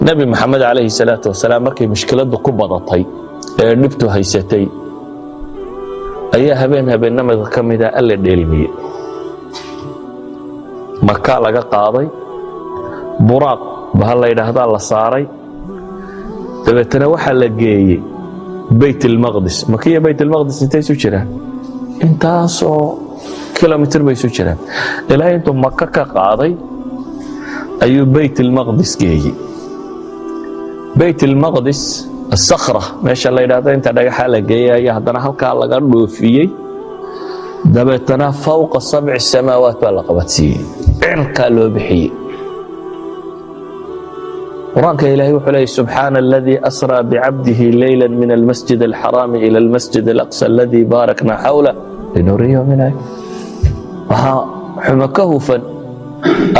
nabi maxamed calayhi salaatu wasalaam markay mushkiladu ku badatay ee dhibtu haysatay ayaa habeenamada ka mid ah alla dheelmiyey maka laga qaaday buraaq baa la yiraahdaa la saaray dabeetana waxa la geeyey bayt al-maqdis makiya bayt al-maqdis intay soo jiraan intaasoo kilomitir bay soo jiraan ilaa intuu maka ka qaaday ayuu bayt al-maqdis geeyey bayt al-maqdis الصخرة ماشي الله يرضى انت دغ حاله geeyay hadana halka laga dhoofiyay dabeetana fawqa 7 samaawaat baa qabadsiiyay cirka loo bixiyay quraanka ilaahay wuxuu leeyahay subhana alladhi asra bi'abdihi laylan min al-masjid al-haram ila al-masjid al-aqsa alladhi barakna hawla linuriyahu min waxa xumakahufan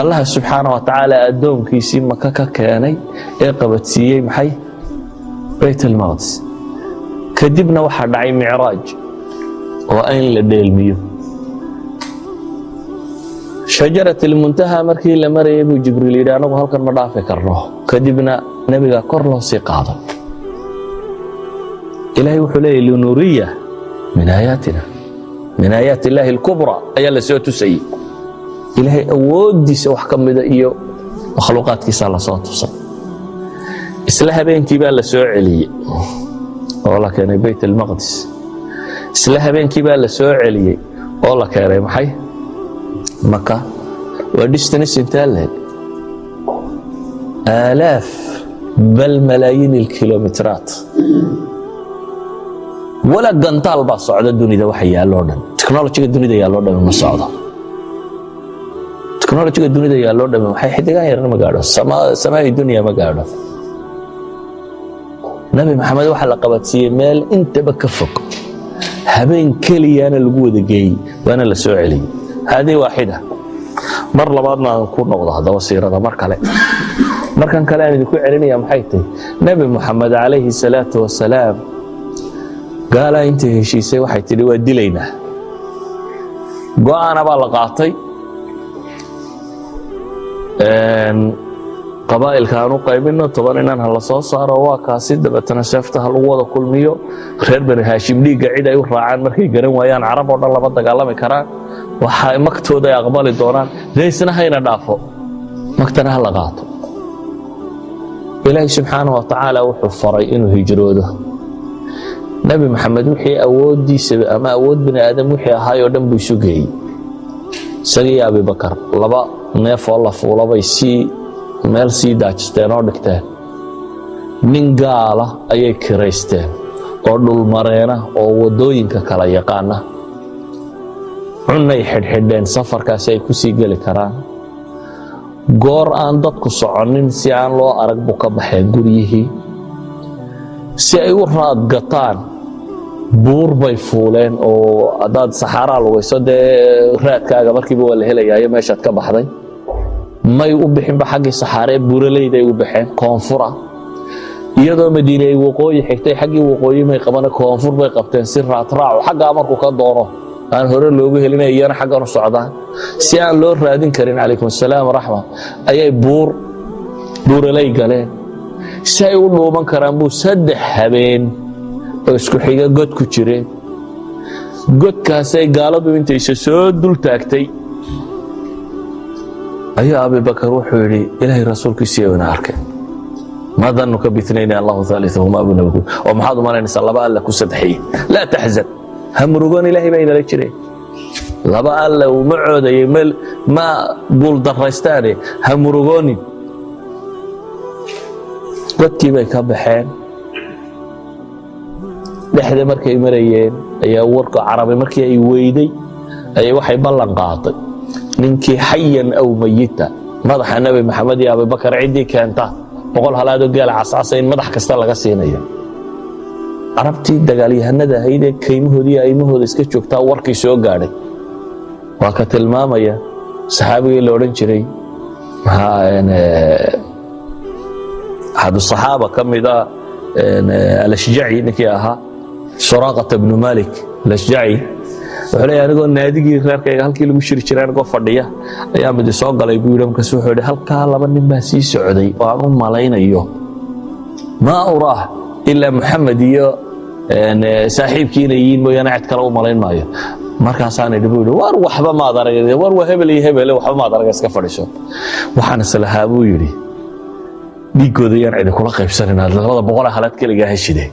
Allah subhanahu wa ta'ala adoonkiisi maka ka keenay ee qabadsiiyay maxay بيت المقدس كدبنا waxa dhacay mi'raaj oo aan la dheelmiyo shajarat al-muntaha markii la marayay buu jibriil yiraahdo anagu halkan ma dhaafi karno kadibna nabiga kor loo sii qaado ilaahay wuxuu leeyahay linuriya min ayatina min ayati illahi al-kubra ayaa la soo tusay ilaahay awoodiisa wax kamida iyo makhluuqaadkiisa la soo tusay isla habeenkii baa la soo celiyay oo la keenay bayt al-maqdis isla habeenkii baa la soo celiyay oo la keenay maxay maka waa distance inta leeg آلاف بل ملايين الكيلومترات ولا قنطال با صعد الدنيا waxa yaalo dhan technology dunida yaalo dhan ma socdo technology dunida yaalo dhan waxay xidigan yar ma gaadho samaa dunya ma gaadho nabi maxamed waxa la qabadsiiyay meel intaba ka fog habeen kaliyana lagu wada geeyay waana la soo celiyay hadi waahida mar labaadna aan ku noqdo hadaba siirada mar kale markan kale aan idinku celinaya maxay tahay nabi maxamed calayhi salaatu wasalaam gaala intii heshiisay waxay tiri waa dilayna go'aana baa la qaatay قبائل كانوا قايمين طبعا انها لا soo saaro waa kaasi dabatana seeftaha lagu wada kulmiyo reer bani haashim dhiiga cid ay u raacaan markay garan waayaan carab oo dhan laba dagaalami karaan waxa maktooda ay aqbali doonaan leysna hayna dhaafo maktana la qaato ilaahay subhanahu wa ta'ala wuxuu faray inuu hijroodo nabi maxamed wixii awoodiisa ama awood bani aadam wixii ahaayoo dhan buu sugayay sagii abi bakar laba neef oo la fuulabay si meel sii daajisteen oo dhigteen nin gaala ayay kireysteen oo dhul mareena oo wadooyinka kala yaqaana cunay xidhxidheen safarkaasi ay ku sii gali karaan goor aan dadku soconin si aan loo arag buu ka baxay guryihii si ay u raad gataan buur bay fuuleen oo adaad saxara lugayso dee raadkaaga markiiba waa la helayaa meeshaad ka baxday may u bixin ba xaqi saxare buuraleyda ay u baxeen koonfura iyadoo madiina ay waqooyi xigtay xaqi waqooyi may qabana koonfur bay qabteen si raatraac xaqqa markuu ka dooro aan hore loogu helinay iyana xaqan u socdaan si aan loo raadin karin calaykum assalaam rahma ayay buuraley galeen si ay u dhooban karaan buu 3 habeen oo isku xiga god ku jireen godkaas ay gaaladu intay soo dul taagtay ayaa abi bakar wuxuu yiri ilaahay rasuulkiisa ina arkay ma dhannuka bithnayni allahu thalithuhuma abnahu wa maxad malanaysa laba alla ku sadxiy la tahzan hamrugan ilaahay bayna la jiray laba alla uu macooday meel ma gul daraystaane hamrugoni dadkii bay ka baxeen dhexda markay marayeen ayaa warka carabi markii ay weyday ay waxay ballan qaaday ninkii xayan aw mayita madaxa nabi maxamed iyo abi bakar cidii keenta boqol halaado gaal casaasayn madax kasta laga siinayo arabtii dagaalyahanada ahayd ee kaymahoodii aymahooda iska joogtaa warkii soo gaadhay waa ka tilmaamaya saxaabigii la oran jiray hadu saxaaba kamida al-ashja'i ninkii ahaa suraqah ibn malik al-ashja'i وحلي أنا قلنا نادي غير كي هالكي اللي مشري شريان قف فردية أيام بدي سوق على يقول لهم كسوح وده هالكا لما نمسي سعودي وأنا مالين أيوه ما أراه إلا محمدية أن صاحب كينيين ويانا عتكروا مالين مايا markaas aan idhibo war waxba ma adaragay war hebel waxba ma adaragay iska fadhiso waxaan islahaabuu yiri dhigooda yar cid kula qaybsanina labada boqol halad kaliya heshiday